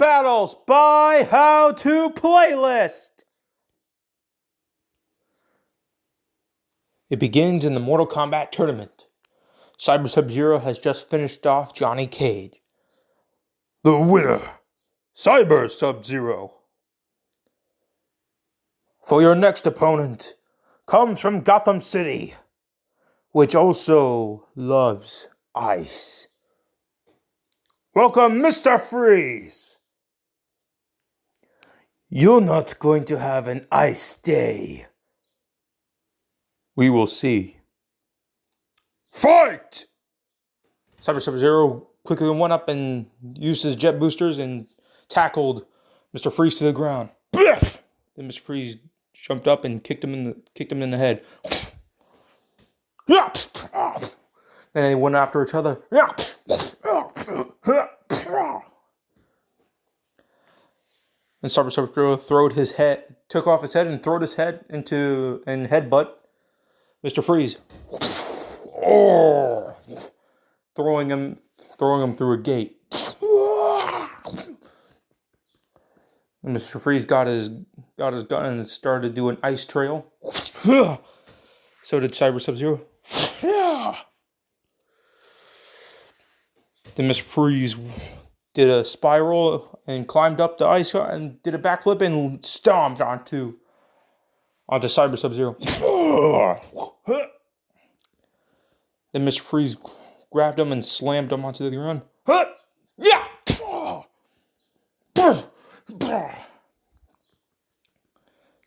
Battles by How To Playlist. It begins in the Mortal Kombat tournament. Cyber Sub-Zero has just finished off Johnny Cage. The winner, Cyber Sub-Zero. For your next opponent, comes from Gotham City, which also loves ice. Welcome, Mr. Freeze. You're not going to have an ice day. We will see. Fight! Cyber Sub-Zero quickly went up and used his jet boosters and tackled Mr. Freeze to the ground. Biff! Then Mr. Freeze jumped up and kicked him in the head. Then they went after each other. And Cyber Sub-Zero took off his head and throwed his head into and headbutt Mr. Freeze. Throwing him through a gate. And Mr. Freeze got his gun and started to do an ice trail. So did Cyber Sub-Zero. Then Mr. Freeze did a spiral and climbed up the ice and did a backflip and stomped onto Cyber Sub-Zero. Then Mr. Freeze grabbed him and slammed him onto the ground. Yeah!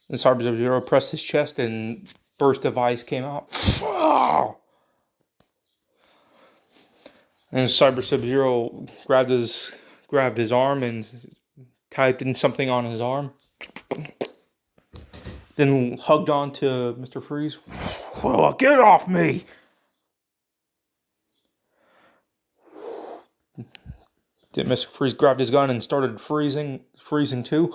And Cyber Sub-Zero pressed his chest and burst of ice came out. And Cyber Sub-Zero grabbed his arm and typed in something on his arm. Then hugged on to Mr. Freeze. Well, get off me! Then Mr. Freeze grabbed his gun and started freezing too.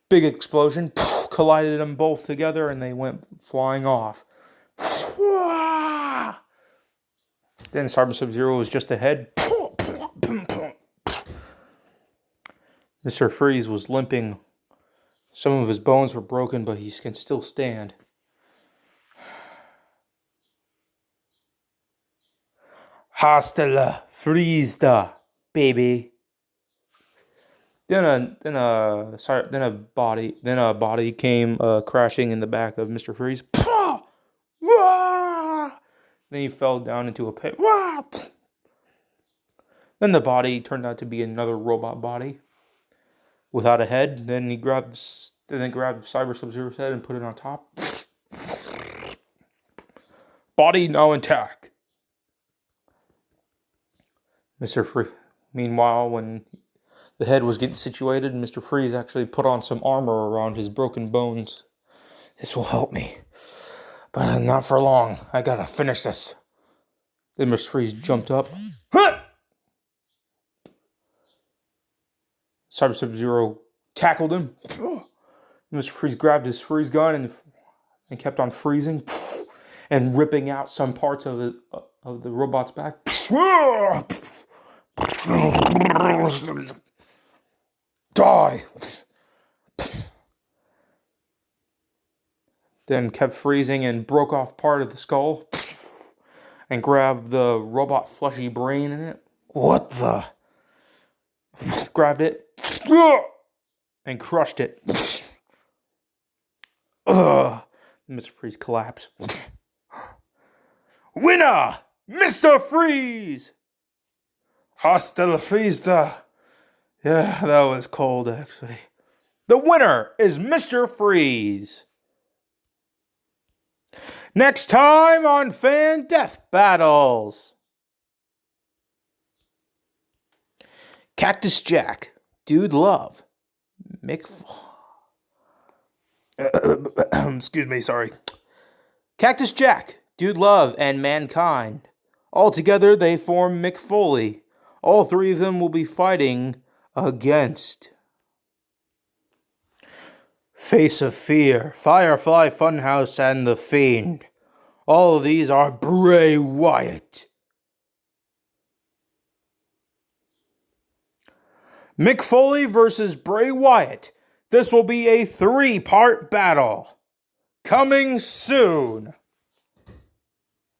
Big explosion collided them both together and they went flying off. Then Cyber Sub-Zero was just ahead. Mr. Freeze was limping. Some of his bones were broken, but he can still stand. Hasta la freezda, baby. Then a body came crashing in the back of Mr. Freeze. Then he fell down into a pit. Then the body turned out to be another robot body without a head. Then he grabbed Cyber Sub-Zero's head and put it on top. Body now intact. Mr. Freeze. Meanwhile, when the head was getting situated, Mr. Freeze actually put on some armor around his broken bones. This will help me. But not for long. I gotta finish this. Then Mr. Freeze jumped up. Cyber Sub-Zero tackled him. Mr. Freeze grabbed his freeze gun and kept on freezing and ripping out some parts of the robot's back. Die! Then kept freezing and broke off part of the skull and grabbed the robot fleshy brain in it. What the? Grabbed it and crushed it. Mr. Freeze collapsed. Winner! Mr. Freeze! Hasta la freezda. Yeah, that was cold, actually. The winner is Mr. Freeze. Next time on Fan Death Battles. Cactus Jack, Dude Love, excuse me, sorry. Cactus Jack, Dude Love, and Mankind. All together they form Mick Foley. All three of them will be fighting against Face of Fear, Firefly Funhouse, and The Fiend. All of these are Bray Wyatt. Mick Foley versus Bray Wyatt. This will be a 3-part battle. Coming soon.